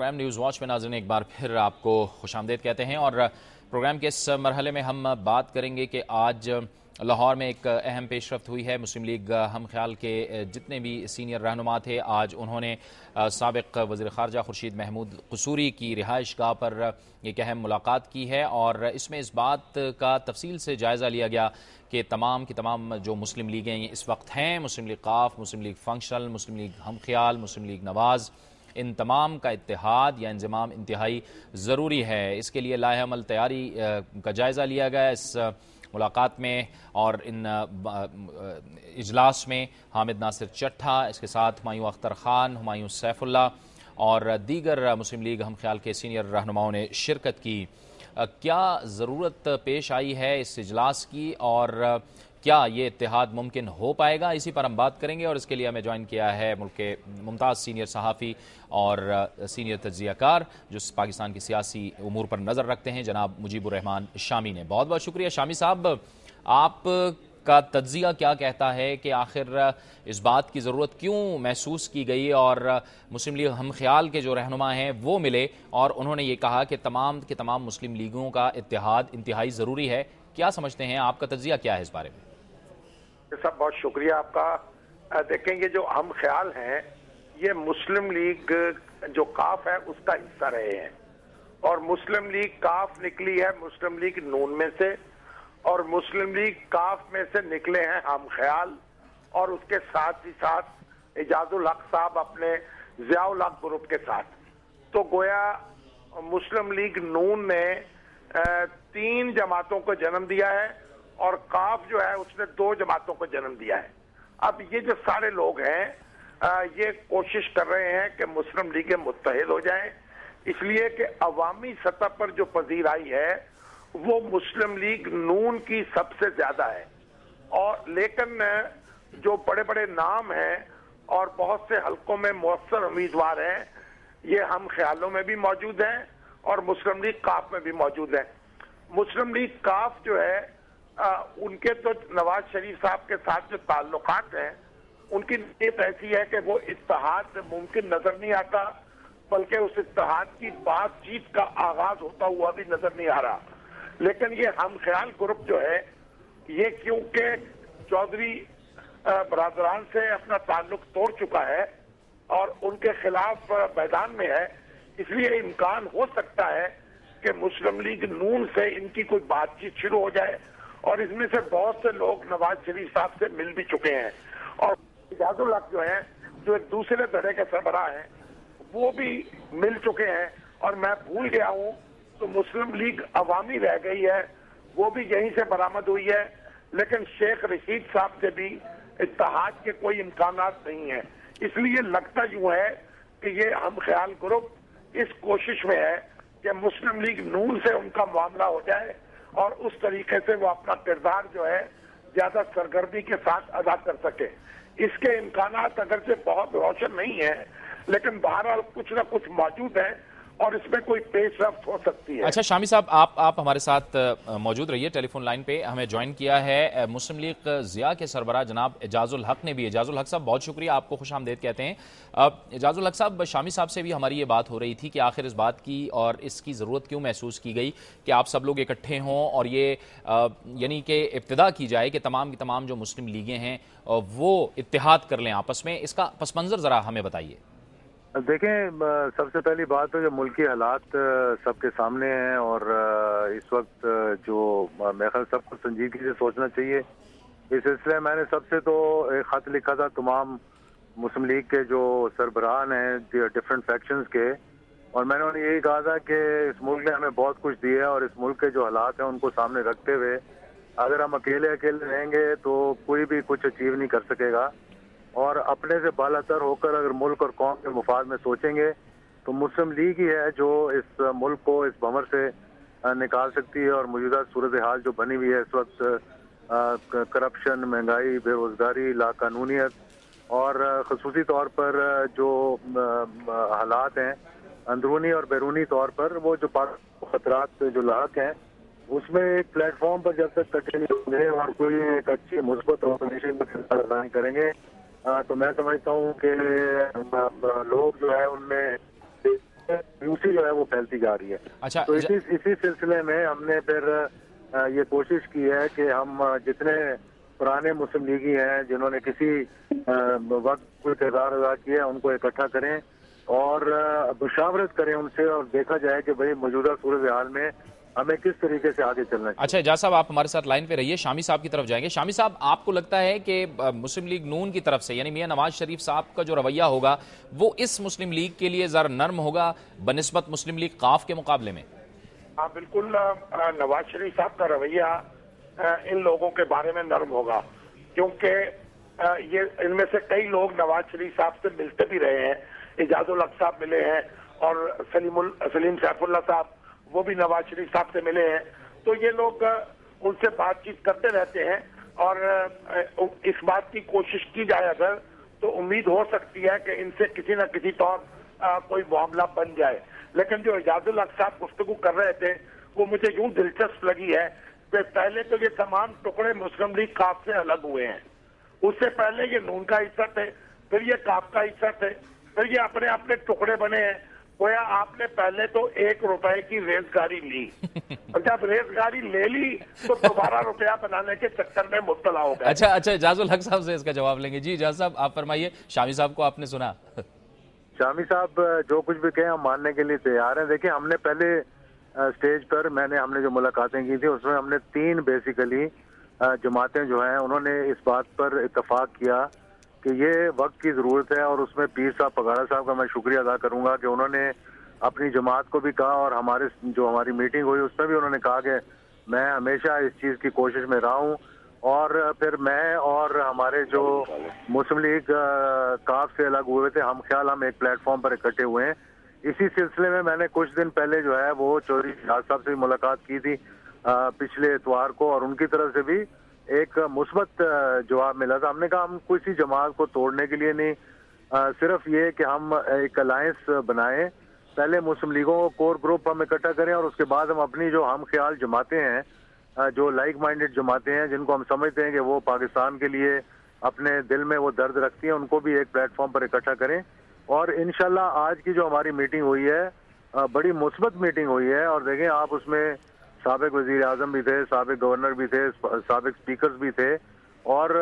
Programme news watch में नाज़रीन एक बार फिर आपको खुशामदीद कहते हैं। और प्रोग्राम के इस मरहले में हम बात करेंगे कि आज लाहौर में एक अहम पेशरफ्त हुई है। मुस्लिम लीग हम ख्याल के जितने भी सीनियर रहनुमा थे, आज उन्होंने साबिक़ वज़ीर ख़ारजा खुर्शीद महमूद क़सूरी की रिहाइश गाह पर एक अहम मुलाकात की है। और इसमें इस बात का तफसील से जायज़ा लिया गया कि तमाम की तमाम जो मुस्लिम लीगें इस वक्त हैं, मुस्लिम लीग काफ, मुस्लिम लीग फंक्शनल, मुस्लिम लीग हम ख्याल, मुस्लिम लीग नवाज़, इन तमाम का इत्तेहाद या इंज़माम इंतहाई ज़रूरी है। इसके लिए लाहे अमल तैयारी का जायज़ा लिया गया इस मुलाकात में। और इन इजलास में हामिद नासिर चट्ठा, इसके साथ हुमायूं अख्तर ख़ान, हुमायूं सैफुल्ला और दीगर मुस्लिम लीग हम ख्याल के सीनियर रहनुमाओं ने शिरकत की। क्या ज़रूरत पेश आई है इस इजलास की और क्या ये इत्तेहाद मुमकिन हो पाएगा, इसी पर हम बात करेंगे। और इसके लिए हमें ज्वाइन किया है मुल्क के मुमताज़ सीनियर सहाफ़ी और सीनियर तज्ज़ियाकार जो पाकिस्तान की सियासी उमूर पर नज़र रखते हैं, जनाब मुजीबुर रहमान शामी ने। बहुत बहुत शुक्रिया शामी साहब। आप का तज्ज़िया क्या कहता है कि आखिर इस बात की ज़रूरत क्यों महसूस की गई और मुस्लिम लीग हम ख्याल के जो रहनुमा हैं वो मिले और उन्होंने ये कहा कि तमाम के तमाम मुस्लिम लीगों का इत्तेहाद इंतहाई ज़रूरी है। क्या समझते हैं, आपका तज्ज़िया क्या है इस बारे में? सब बहुत शुक्रिया आपका। देखेंगे जो हम ख्याल हैं ये मुस्लिम लीग जो काफ है उसका हिस्सा रहे हैं और मुस्लिम लीग काफ निकली है मुस्लिम लीग नून में से और मुस्लिम लीग काफ में से निकले हैं हम ख्याल और उसके साथ ही साथ इजाजुल हक साहब अपने ज़ियाउल हक ग्रुप के साथ। तो गोया मुस्लिम लीग नून ने 3 जमातों को जन्म दिया है और काफ जो है उसने 2 जमातों को जन्म दिया है। अब ये जो सारे लोग हैं ये कोशिश कर रहे हैं कि मुस्लिम लीगें मुत्तहिद हो जाएं, इसलिए कि अवामी सतह पर जो पजीराई है वो मुस्लिम लीग नून की सबसे ज्यादा है। और लेकिन जो बड़े बड़े नाम हैं और बहुत से हलकों में मुअस्सर उम्मीदवार हैं ये हम ख्यालों में भी मौजूद हैं और मुस्लिम लीग काफ में भी मौजूद है। मुस्लिम लीग काफ जो है उनके तो नवाज शरीफ साहब के साथ जो ताल्लुकात हैं उनकी नीयत ऐसी है कि वो इत्तेहाद मुमकिन नजर नहीं आता, बल्कि उस इत्तेहाद की बातचीत का आगाज होता हुआ भी नजर नहीं आ रहा। लेकिन ये हम ख्याल ग्रुप जो है ये क्योंकि चौधरी बरादरान से अपना ताल्लुक तोड़ चुका है और उनके खिलाफ मैदान में है, इसलिए इम्कान हो सकता है कि मुस्लिम लीग नून से इनकी कोई बातचीत शुरू हो जाए और इसमें से बहुत से लोग नवाज शरीफ साहब से मिल भी चुके हैं और इजाजुल हक जो है जो एक दूसरे तरह के सरबराह हैं वो भी मिल चुके हैं। और मैं भूल गया हूं तो मुस्लिम लीग अवामी रह गई है, वो भी यहीं से बरामद हुई है, लेकिन शेख रशीद साहब से भी इत्तेहाद के कोई इम्कानात नहीं है। इसलिए लगता यूं है कि ये हम ख्याल ग्रुप इस कोशिश में है कि मुस्लिम लीग नून से उनका मामला हो जाए और उस तरीके से वो अपना किरदार जो है ज्यादा सरगर्मी के साथ अदा कर सके। इसके इम्कानात अगर से बहुत रोशन नहीं है, लेकिन बहरहाल कुछ ना कुछ मौजूद है और इसमें कोई पेशरफ्त हो सकती है। अच्छा शामी साहब, आप हमारे साथ मौजूद रहिए टेलीफोन लाइन पे। हमें ज्वाइन किया है मुस्लिम लीग ज़िया के सरबराह जनाब एजाजुल हक ने भी। एजाजुल हक साहब बहुत शुक्रिया, आपको खुशामदीद कहते हैं। एजाजुल हक साहब, शामी साहब से भी हमारी ये बात हो रही थी कि आखिर इस बात की और इसकी ज़रूरत क्यों महसूस की गई कि आप सब लोग इकट्ठे हों और ये यानी कि इब्तिदा की जाए कि तमाम की तमाम जो मुस्लिम लीगें हैं वो इत्तेहाद कर लें आपस में। इसका पस मंज़र ज़रा हमें बताइए। देखें, सबसे पहली बात तो जो मुल्की हालात सबके सामने हैं और इस वक्त जो मेरे ख्याल सबको संजीदगी से सोचना चाहिए। इस सिलसिले में मैंने सबसे तो एक खत लिखा था तमाम मुस्लिम लीग के जो सरबराहान हैं डिफरेंट फैक्शंस के, और मैंने उन्हें यही कहा था कि इस मुल्क ने हमें बहुत कुछ दिया है और इस मुल्क के जो हालात हैं उनको सामने रखते हुए अगर हम अकेले अकेले रहेंगे तो कोई भी कुछ अचीव नहीं कर सकेगा। और अपने से बालातर होकर अगर मुल्क और कौम के मुफाद में सोचेंगे तो मुस्लिम लीग ही है जो इस मुल्क को इस भंवर से निकाल सकती है। और मौजूदा सूरत हाल जो बनी हुई है इस वक्त करप्शन, महंगाई, बेरोजगारी, लाकानूनियत और खसूसी तौर पर जो हालात हैं अंदरूनी और बैरूनी तौर पर वो जो खतरात जो लाक हैं उसमें एक प्लेटफॉर्म पर जब तक इकट्ठे नहीं होंगे और कोई एक अच्छी मुस्बत ऑर्गेनाइजेशन में किरदार अदा नहीं करेंगे तो मैं समझता हूँ कि लोग जो है उनमें दूसरी जो है वो फैलती जा रही है। अच्छा, तो इसी सिलसिले में हमने फिर ये कोशिश की है कि हम जितने पुराने मुस्लिम लीगी हैं जिन्होंने किसी वक्त कोई किरदार अदा किया उनको इकट्ठा करें और मुशावरत करें उनसे और देखा जाए कि भाई मौजूदा सूरत हाल में हमें किस तरीके से आगे चलना चाहिए। अच्छा एजाज साहब, आप हमारे साथ लाइन पे रहिए, शामी साहब की तरफ जाएंगे। शामी साहब, आपको लगता है कि मुस्लिम लीग नून की तरफ से यानी मियां नवाज शरीफ साहब का जो रवैया होगा वो इस मुस्लिम लीग के लिए जरा नर्म होगा बनिस्बत मुस्लिम लीग काफ के मुकाबले में? हाँ बिल्कुल, नवाज शरीफ साहब का रवैया इन लोगों के बारे में नर्म होगा, क्योंकि ये इनमें से कई लोग नवाज शरीफ साहब से मिलते भी रहे हैं। इजाजुल हक साहब मिले हैं और सलीम सैफुल्लाह साहब वो भी नवाज शरीफ साहब से मिले हैं। तो ये लोग उनसे बातचीत करते रहते हैं और इस बात की कोशिश की जाए अगर तो उम्मीद हो सकती है कि इनसे किसी न किसी तौर कोई मामला बन जाए। लेकिन जो इजाजुल हक साहब गुफ्तगू कर रहे थे वो मुझे यूं दिलचस्प लगी है कि पहले तो ये तमाम टुकड़े मुस्लिम लीग काफ से अलग हुए हैं, उससे पहले ये नून का हिस्सा थे, फिर ये काफ का हिस्सा थे, फिर ये अपने अपने टुकड़े बने हैं। गोया आपने पहले तो 1 रुपए की रेजगारी ली और जब रेजगारी ले ली तो दोबारा रुपया बनाने के चक्कर में मुब्तला हो गए। अच्छा, इजाजुल हक साहब से इसका जवाब लेंगे। जी इजाज साहब, आप फरमाइए। शामी साहब को आपने सुना? शामी साहब जो कुछ भी कहें हम मानने के लिए तैयार हैं। देखिए, हमने पहले स्टेज पर हमने जो मुलाकातें की थी उसमें हमने 3 बेसिकली जमातें जो हैं उन्होंने इस बात पर इत्तफाक किया कि ये वक्त की ज़रूरत है और उसमें पीर साहब पगाड़ा साहब का मैं शुक्रिया अदा करूंगा कि उन्होंने अपनी जमात को भी कहा और हमारी मीटिंग हुई उसमें भी उन्होंने कहा कि मैं हमेशा इस चीज़ की कोशिश में रहा हूँ। और फिर मैं और हमारे जो मुस्लिम लीग काफ से अलग हुए थे हम ख्याल हम एक प्लेटफॉर्म पर इकट्ठे हुए हैं। इसी सिलसिले में मैंने कुछ दिन पहले जो है वो चौधरी शहाद साहब से भी मुलाकात की थी पिछले इतवार को और उनकी तरफ से भी एक मुस्बत जवाब मिला था। हमने कहा हम किसी जमात को तोड़ने के लिए नहीं, सिर्फ ये कि हम एक अलायंस बनाएं, पहले मुस्लिम लीगों को कोर ग्रुप हम इकट्ठा करें और उसके बाद हम अपनी जो हम ख्याल जमातें हैं जो लाइक माइंडेड जमातें हैं जिनको हम समझते हैं कि वो पाकिस्तान के लिए अपने दिल में वो दर्द रखती हैं उनको भी एक प्लेटफॉर्म पर इकट्ठा करें। और इंशाल्लाह आज की जो हमारी मीटिंग हुई है बड़ी मुस्बत मीटिंग हुई है और देखें आप उसमें साबिक वजीर आजम भी थे, साबिक गवर्नर भी थे, साबिक स्पीकर्स भी थे और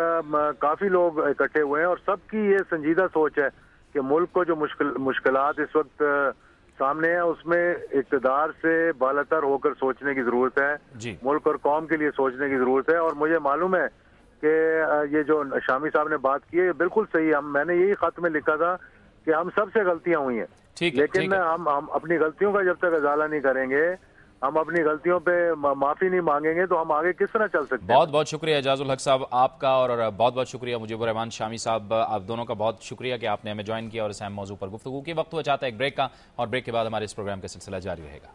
काफ़ी लोग इकट्ठे हुए हैं और सबकी ये संजीदा सोच है कि मुल्क को जो मुश्किलात इस वक्त सामने है उसमें इक़्तिदार से बालातर होकर सोचने की ज़रूरत है, मुल्क और कौम के लिए सोचने की ज़रूरत है। और मुझे मालूम है कि ये जो शामी साहब ने बात की है बिल्कुल सही है। मैंने यही ख़त में लिखा था कि हम सबसे गलतियाँ हुई हैं, लेकिन हम अपनी गलतियों का जब तक अजाला नहीं करेंगे, हम अपनी गलतियों पे माफी नहीं मांगेंगे तो हम आगे किस तरह चल सकते हैं। बहुत बहुत शुक्रिया इजाजुल हक साहब आपका और बहुत बहुत शुक्रिया मुजीबुर रहमान शामी साहब, आप दोनों का बहुत शुक्रिया कि आपने हमें ज्वाइन किया और इस अहम मौजू पर गुफ्तगू की। वक्त हुआ चाहता है एक ब्रेक का और ब्रेक के बाद हमारे इस प्रोग्राम का सिलसिला जारी रहेगा।